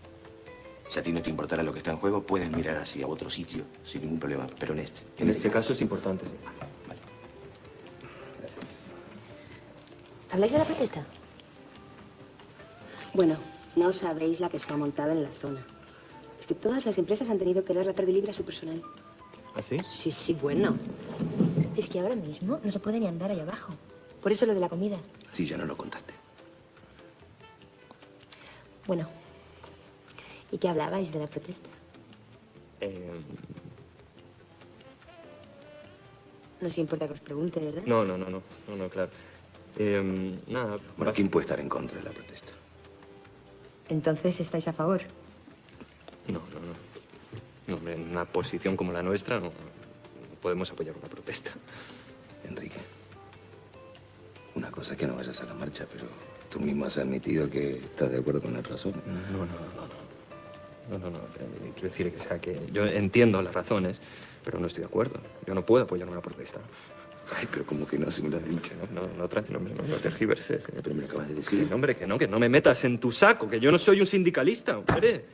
C: Si a ti no te importará lo que está en juego, puedes mirar hacia otro sitio sin ningún problema, pero
I: en este caso es importante, sí.
C: Vale. Gracias.
D: ¿Habláis de la protesta? Bueno, no sabéis la que se ha montado en la zona. Es que todas las empresas han tenido que dar la tarde libre a su personal.
I: ¿Así?
D: Sí, sí, bueno. Es que ahora mismo no se puede ni andar ahí abajo. Por eso lo de la comida.
C: Sí, ya no lo contaste.
D: Bueno, ¿y qué hablabais de la protesta? No os importa que os pregunte, ¿verdad?
I: No, claro. Nada.
C: Bueno, ¿quién puede estar en contra de la protesta?
D: Entonces, ¿estáis a favor?
I: No. No, hombre, en una posición como la nuestra no podemos apoyar una protesta.
C: Enrique, una cosa es que no vayas a la marcha, pero tú mismo has admitido que estás de acuerdo con las razones.
I: No. Quiero decir que, o sea, que yo entiendo las razones, pero no estoy de acuerdo. Yo no puedo apoyar una protesta.
C: Ay, pero como que no, si me lo has dicho.
I: No tergiverses.
C: Pero me lo acabas de decir.
I: Hombre, que no me metas en tu saco, que yo no soy un sindicalista, hombre.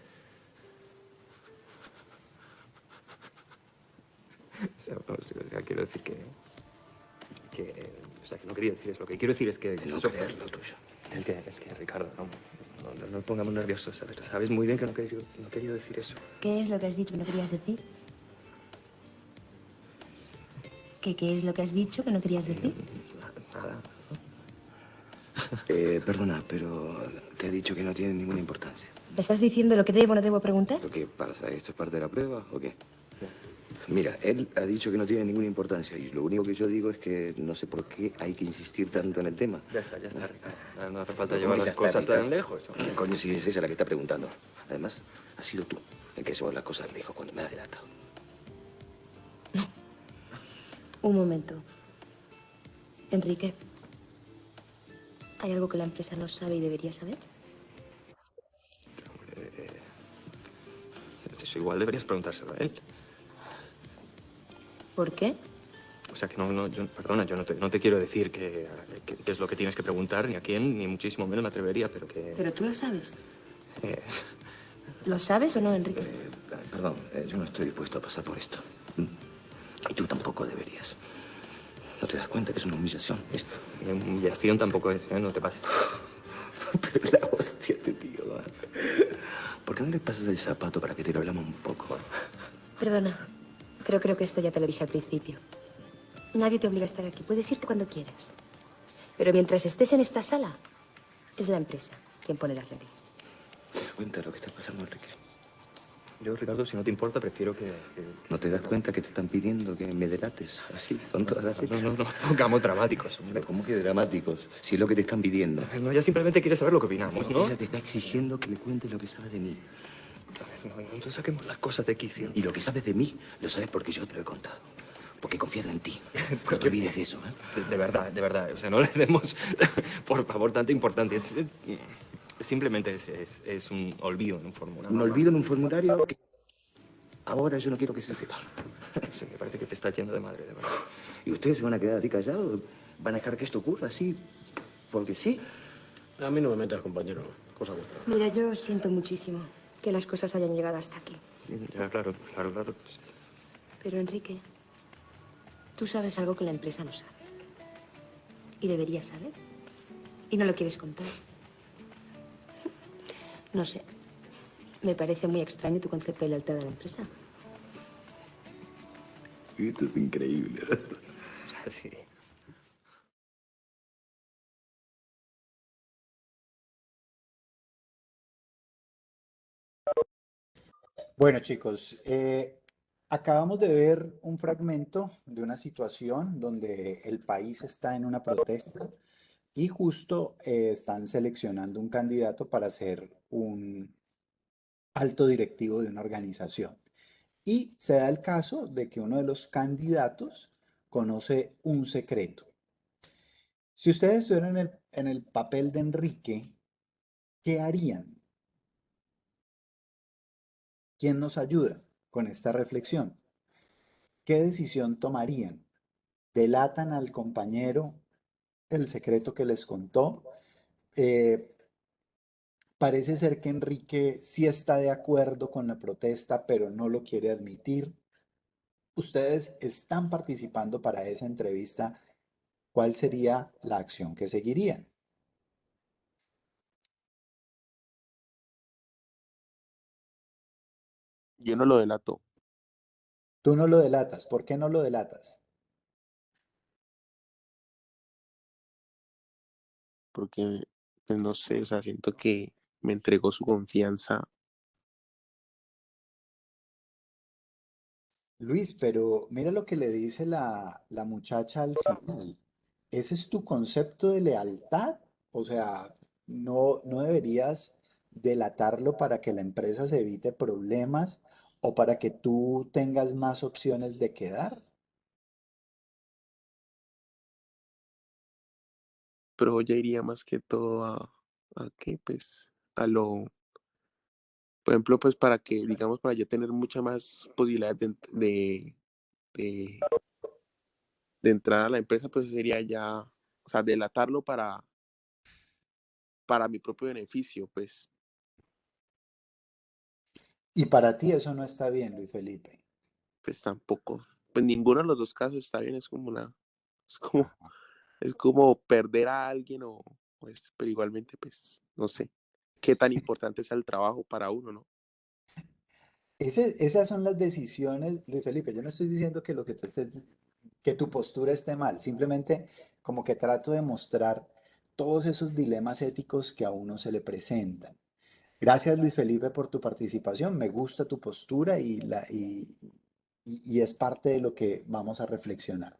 I: O sea, quiero decir que o sea, que no quería decir eso. Lo que quiero decir es que...
C: No creer lo tuyo.
I: El que, Ricardo, no nos pongamos nerviosos, ¿sabes? Sabes muy bien que no he querido decir eso.
D: ¿Qué es lo que has dicho que no querías decir? ¿Qué es lo que has dicho que no querías decir?
I: Nada.
C: Perdona, pero te he dicho que no tiene ninguna importancia.
D: ¿Me estás diciendo lo que debo o no debo preguntar?
C: ¿Pero qué pasa? ¿Esto es parte de la prueba o qué? Mira, él ha dicho que no tiene ninguna importancia y lo único que yo digo es que no sé por qué hay que insistir tanto en el tema.
I: Ya está, Ricardo. No hace falta llevar las cosas tan lejos.
C: Coño, si es ella la que está preguntando. Además, has sido tú el que llevó las cosas lejos cuando me has delatado.
D: Un momento. Enrique, ¿hay algo que la empresa no sabe y debería saber?
I: Eso igual deberías preguntárselo a él.
D: ¿Por qué?
I: O sea, que perdona, yo no te quiero decir qué es lo que tienes que preguntar, ni a quién, ni muchísimo menos me atrevería, pero que...
D: Pero tú lo sabes.
I: Eh,
D: ¿Lo sabes o no, Enrique?
C: Perdón, yo no estoy dispuesto a pasar por esto. Y tú tampoco deberías. ¿No te das cuenta que es una humillación esto?
I: Mi humillación tampoco es, no te pases.
C: Pero la hostia, tío. ¿Por qué no le pasas el zapato para que te lo hablamos un poco?
D: Perdona, pero creo que esto ya te lo dije al principio. Nadie te obliga a estar aquí. Puedes irte cuando quieras. Pero mientras estés en esta sala, es la empresa quien pone las reglas.
C: ¿Te das cuenta de lo que está pasando, Enrique?
I: Yo, Ricardo, si no te importa, prefiero que...
C: ¿No te das cuenta que te están pidiendo que me delates así, con todas las letras?
I: No pongamos dramáticos, hombre.
C: ¿Cómo que dramáticos? Si es lo que te están pidiendo.
I: No, ella simplemente quiere saber lo que opinamos, ¿no?
C: Ella te está exigiendo que me cuentes lo que sabes de mí.
I: Entonces saquemos las cosas de quicio.
C: Y lo que sabes de mí, lo sabes porque yo te lo he contado. Porque he confiado en ti. No te olvides de eso, ¿eh?
I: De verdad. O sea, no le demos, por favor, tanta importancia. Simplemente es un olvido en un formulario.
C: Un olvido en un formulario que ahora yo no quiero que se sepa.
I: Sí, me parece que te estás yendo de madre, de verdad.
C: ¿Y ustedes se van a quedar así callados? ¿Van a dejar que esto ocurra así? Porque sí.
G: A mí no me metas, compañero. Cosa vuestra.
D: Mira, yo siento muchísimo que las cosas hayan llegado hasta aquí.
I: Ya, claro.
D: Pero, Enrique, tú sabes algo que la empresa no sabe. Y debería saber. Y no lo quieres contar. No sé. Me parece muy extraño tu concepto de lealtad a la empresa.
C: Esto es increíble.
I: Sí.
A: Bueno, chicos, acabamos de ver un fragmento de una situación donde el país está en una protesta y justo están seleccionando un candidato para ser un alto directivo de una organización. Y se da el caso de que uno de los candidatos conoce un secreto. Si ustedes estuvieran en el papel de Enrique, ¿qué harían? ¿Quién nos ayuda con esta reflexión? ¿Qué decisión tomarían? ¿Delatan al compañero el secreto que les contó? Eh, Parece ser que Enrique sí está de acuerdo con la protesta, pero no lo quiere admitir. Ustedes están participando para esa entrevista. ¿Cuál sería la acción que seguirían?
K: Yo no lo delato.
A: Tú no lo delatas. ¿Por qué no lo delatas?
K: porque, pues no sé, o sea, siento que me entregó su confianza.
A: Luis, pero mira lo que le dice la muchacha al final. ¿Ese es tu concepto de lealtad? O sea, no deberías delatarlo para que la empresa se evite problemas o para que tú tengas más opciones de quedar.
K: Pero ya iría más que todo a qué, pues, a lo, por ejemplo, pues para que, digamos, para yo tener mucha más posibilidad de, de entrar a la empresa, pues sería ya, o sea, delatarlo para mi propio beneficio,
A: Y para ti eso no está bien, Luis Felipe.
K: pues tampoco, pues ninguno de los dos casos está bien, es como, es como perder a alguien pues, pero igualmente, pues, no sé, qué tan importante es el trabajo para uno, ¿no?
A: Esas son las decisiones, Luis Felipe. Yo no estoy diciendo que lo que tú estés, que tu postura esté mal. Simplemente como que trato de mostrar todos esos dilemas éticos que a uno se le presentan. Gracias, Luis Felipe, por tu participación. Me gusta tu postura y es parte de lo que vamos a reflexionar.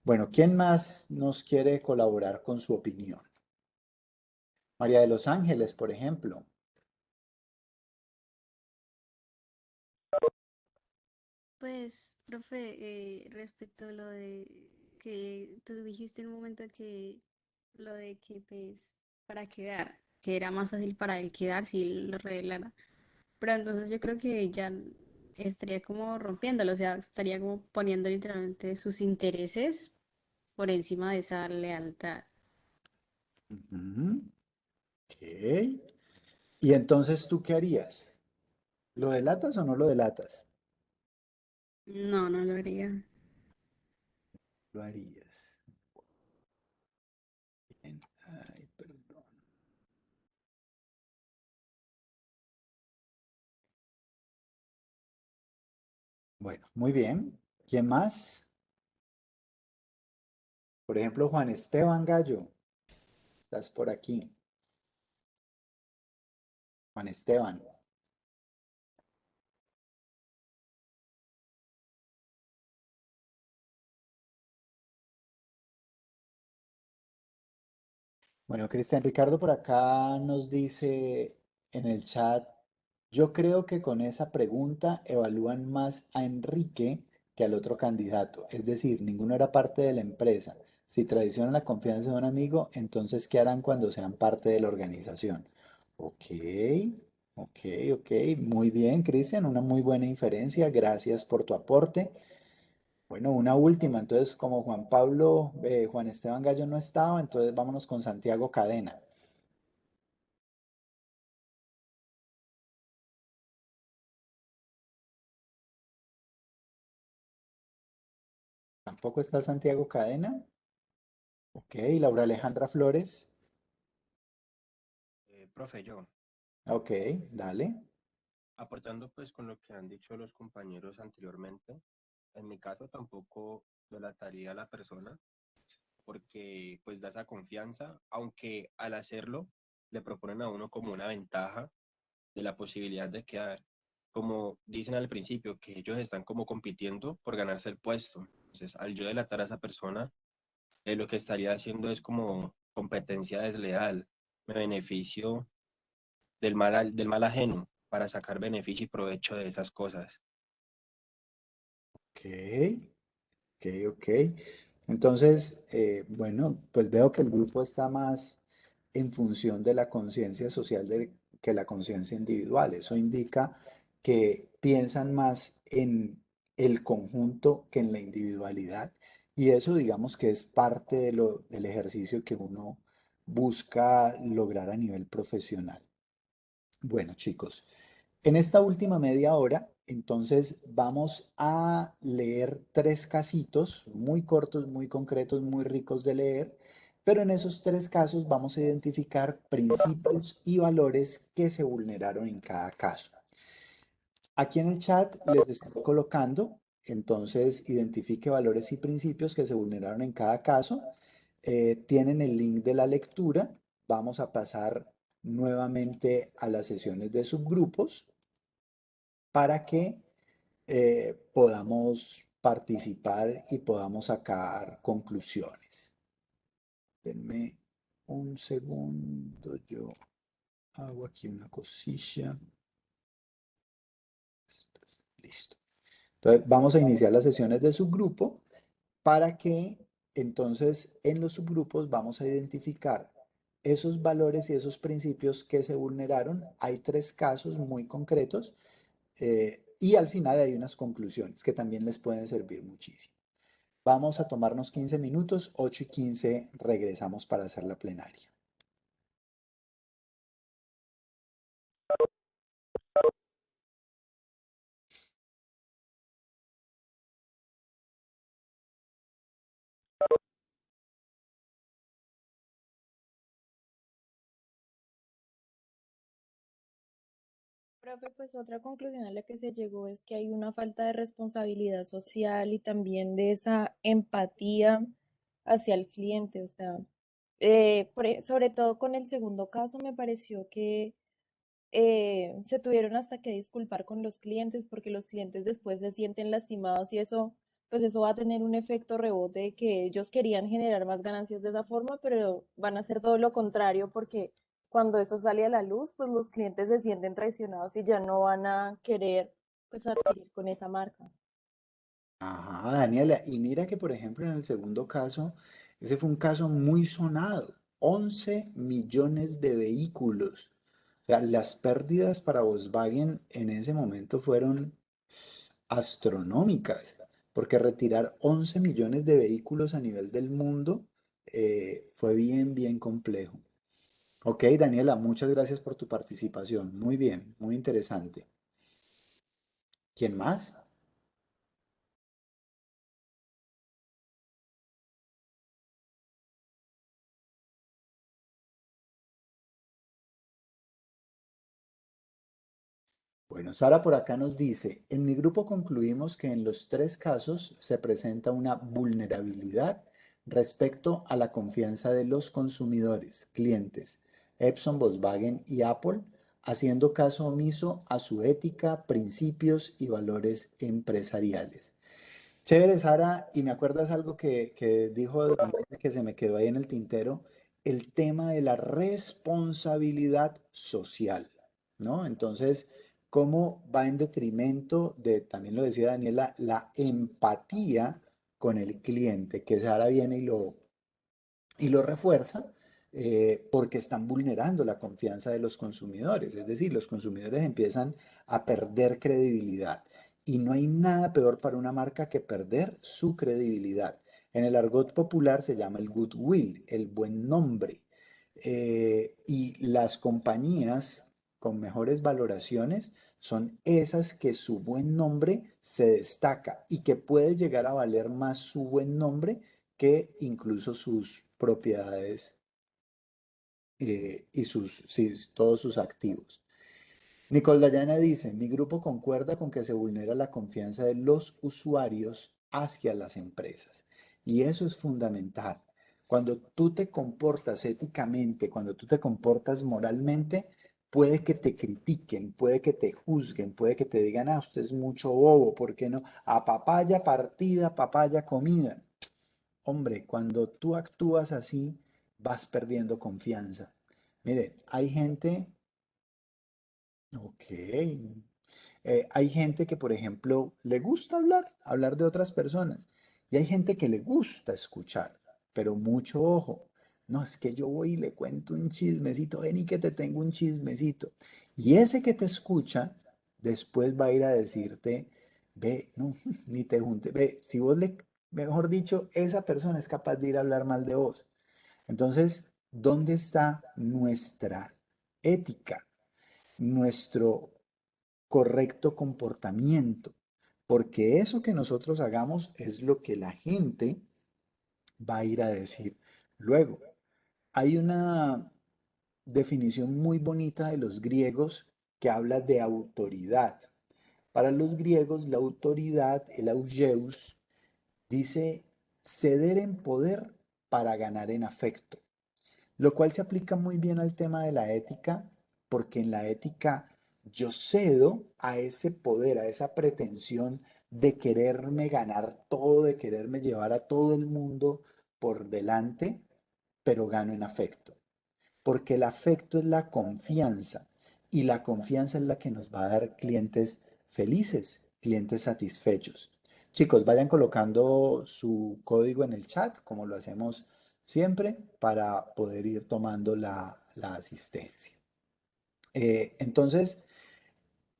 A: Bueno, ¿quién más nos quiere colaborar con su opinión? María de los Ángeles, por ejemplo.
L: Pues, profe, respecto a lo de que tú dijiste en un momento que lo de que, pues, para quedar, que era más fácil para él quedar si él lo revelara. Pero entonces yo creo que ya estaría como rompiéndolo, o sea, estaría como poniendo literalmente sus intereses por encima de esa lealtad.
A: Ujú, ok. ¿Y entonces tú qué harías? ¿Lo delatas o no lo delatas?
L: No, no lo haría.
A: Lo harías. Bien. Ay, perdón. Bueno, muy bien. ¿Quién más? Por ejemplo, Juan Esteban Gallo. Estás por aquí. Juan Esteban. Bueno, Cristian Ricardo por acá nos dice en el chat, yo creo que con esa pregunta evalúan más a Enrique que al otro candidato. Es decir, ninguno era parte de la empresa. Si traicionan la confianza de un amigo, entonces ¿qué harán cuando sean parte de la organización? Ok, ok, ok. Muy bien, Cristian, una muy buena inferencia. Gracias por tu aporte. Bueno, una última. Entonces, como Juan Esteban Gallo no estaba, entonces vámonos con Santiago Cadena. ¿Tampoco está Santiago Cadena? Ok, Laura Alejandra Flores.
M: Profe, yo,
A: Ok, dale.
M: aportando pues con lo que han dicho los compañeros anteriormente, en mi caso tampoco delataría a la persona porque pues da esa confianza, aunque al hacerlo le proponen a uno como una ventaja de la posibilidad de quedar. Como dicen al principio, que ellos están como compitiendo por ganarse el puesto. Entonces, al yo delatar a esa persona, lo que estaría haciendo es como competencia desleal. Me beneficio del mal ajeno para sacar beneficio y provecho de esas cosas.
A: Ok, ok, ok. Entonces, bueno, pues veo que el grupo está más en función de la conciencia social que la conciencia individual. Eso indica que piensan más en el conjunto que en la individualidad. Y eso, digamos que es parte del ejercicio que uno busca lograr a nivel profesional. Bueno, chicos, en esta última media hora, entonces vamos a leer tres casitos muy cortos, muy concretos, muy ricos de leer, pero en esos tres casos vamos a identificar principios y valores que se vulneraron en cada caso. Aquí en el chat les estoy colocando entonces identifique valores y principios que se vulneraron en cada caso. Tienen el link de la lectura. Vamos a pasar nuevamente a las sesiones de subgrupos para que podamos participar y podamos sacar conclusiones. Denme un segundo, yo hago aquí una cosilla. Listo. Entonces, vamos a iniciar las sesiones de subgrupo para que entonces en los subgrupos vamos a identificar esos valores y esos principios que se vulneraron. Hay 3 casos muy concretos y al final hay unas conclusiones que también les pueden servir muchísimo. Vamos a tomarnos 15 minutos, 8:15 regresamos para hacer la plenaria.
N: Profe, pues otra conclusión a la que se llegó es que hay una falta de responsabilidad social y también de esa empatía hacia el cliente. O sea, sobre todo con el segundo caso me pareció que se tuvieron hasta que disculpar con los clientes porque los clientes después se sienten lastimados y eso, pues eso va a tener un efecto rebote de que ellos querían generar más ganancias de esa forma, pero van a hacer todo lo contrario porque cuando eso sale a la luz, pues los clientes se sienten traicionados y ya no van a querer pues adquirir con esa marca.
A: Ajá, Daniela, y mira que por ejemplo en el segundo caso, ese fue un caso muy sonado, 11 millones de vehículos. O sea, las pérdidas para Volkswagen en ese momento fueron astronómicas, porque retirar 11 millones de vehículos a nivel del mundo fue bien, bien complejo. Ok, Daniela, muchas gracias por tu participación. Muy bien, muy interesante. ¿Quién más? Bueno, Sara por acá nos dice, en mi grupo concluimos que en los 3 casos se presenta una vulnerabilidad respecto a la confianza de los consumidores, clientes, Epson, Volkswagen y Apple, haciendo caso omiso a su ética, principios y valores empresariales. Chévere, Sara, y me acuerdas algo que dijo Daniela que se me quedó ahí en el tintero, el tema de la responsabilidad social, ¿no? Entonces, ¿cómo va en detrimento de, también lo decía Daniela, la empatía con el cliente, que Sara viene y lo refuerza porque están vulnerando la confianza de los consumidores. Es decir, los consumidores empiezan a perder credibilidad. Y no hay nada peor para una marca que perder su credibilidad. En el argot popular se llama el goodwill, el buen nombre. Y las compañías con mejores valoraciones son esas que su buen nombre se destaca y que puede llegar a valer más su buen nombre que incluso sus propiedades y sí, todos sus activos. Nicole Dayana dice, mi grupo concuerda con que se vulnera la confianza de los usuarios hacia las empresas. Y eso es fundamental. Cuando tú te comportas éticamente, cuando tú te comportas moralmente, puede que te critiquen, puede que te juzguen, puede que te digan, ah, usted es mucho bobo, ¿por qué no? A papaya partida, papaya comida. Hombre, cuando tú actúas así, vas perdiendo confianza. Mire, hay gente, ok, hay gente que, por ejemplo, le gusta hablar de otras personas, y hay gente que le gusta escuchar, pero mucho ojo. No, es que yo voy y le cuento un chismecito, ven y que te tengo un chismecito. Y ese que te escucha, después va a ir a decirte, ve, no, ni te junte, ve, si vos le, mejor dicho, esa persona es capaz de ir a hablar mal de vos. Entonces, ¿dónde está nuestra ética? Nuestro correcto comportamiento, porque eso que nosotros hagamos es lo que la gente va a ir a decir. Luego, hay una definición muy bonita de los griegos que habla de autoridad. Para los griegos, la autoridad, el augeus, dice ceder en poder para ganar en afecto, lo cual se aplica muy bien al tema de la ética, porque en la ética yo cedo a ese poder, a esa pretensión de quererme ganar todo, de quererme llevar a todo el mundo por delante, pero gano en afecto, porque el afecto es la confianza y la confianza es la que nos va a dar clientes felices, clientes satisfechos. Chicos, vayan colocando su código en el chat, como lo hacemos siempre, para poder ir tomando la asistencia. Entonces,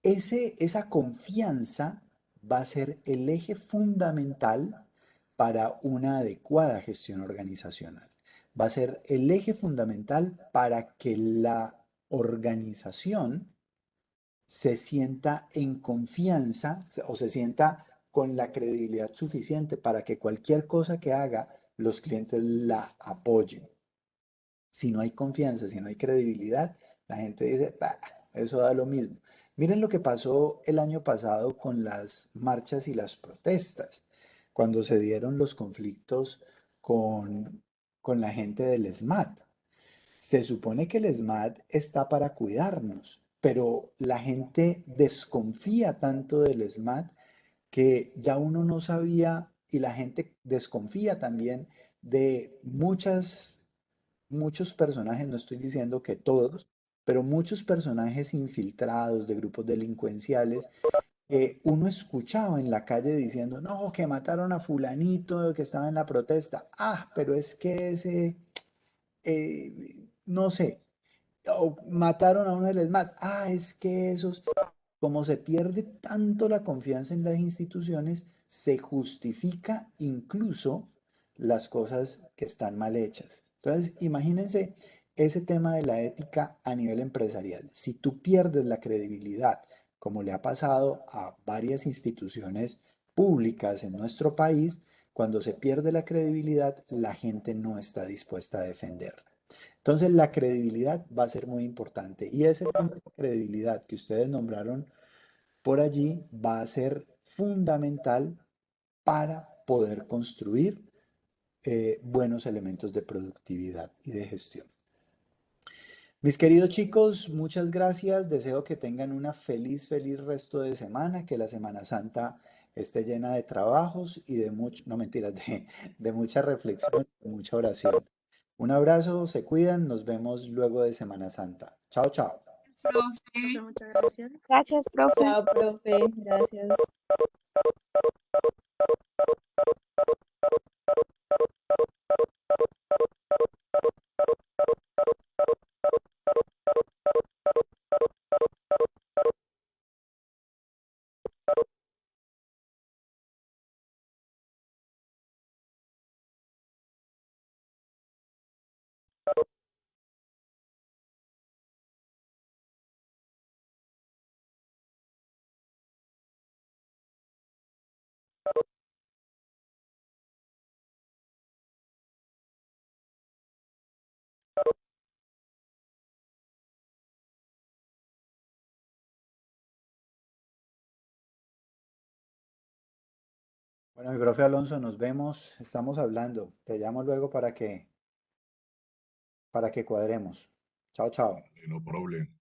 A: esa confianza va a ser el eje fundamental para una adecuada gestión organizacional. Va a ser el eje fundamental para que la organización se sienta en confianza o se sienta con la credibilidad suficiente para que cualquier cosa que haga, los clientes la apoyen. Si no hay confianza, si no hay credibilidad, la gente dice, "Bah, eso da lo mismo". Miren lo que pasó el año pasado con las marchas y las protestas, cuando se dieron los conflictos con la gente del SMAT. Se supone que el SMAT está para cuidarnos, pero la gente desconfía tanto del SMAT que ya uno no sabía y la gente desconfía también de muchos personajes, no estoy diciendo que todos, pero muchos personajes infiltrados de grupos delincuenciales. Uno escuchaba en la calle diciendo, no, que mataron a fulanito que estaba en la protesta. Ah, pero es que ese, no sé, o mataron a uno del ESMAD. Ah, es que esos, como se pierde tanto la confianza en las instituciones, se justifica incluso las cosas que están mal hechas. Entonces, imagínense ese tema de la ética a nivel empresarial. Si tú pierdes la credibilidad, como le ha pasado a varias instituciones públicas en nuestro país, cuando se pierde la credibilidad, la gente no está dispuesta a defenderla. Entonces, la credibilidad va a ser muy importante. Y ese tema de credibilidad que ustedes nombraron por allí va a ser fundamental para poder construir buenos elementos de productividad y de gestión. Mis queridos chicos, muchas gracias. Deseo que tengan una feliz resto de semana, que la Semana Santa esté llena de trabajos y de mucho, no mentiras, de mucha reflexión, de mucha oración. Un abrazo, se cuidan, nos vemos luego de Semana Santa. Chao, chao.
F: Profe, muchas gracias.
O: Gracias, profe.
N: Chao, profe. Gracias.
A: Bueno, mi profe Alonso, nos vemos, estamos hablando. Te llamo luego para que cuadremos. Chao, chao.
B: No problem.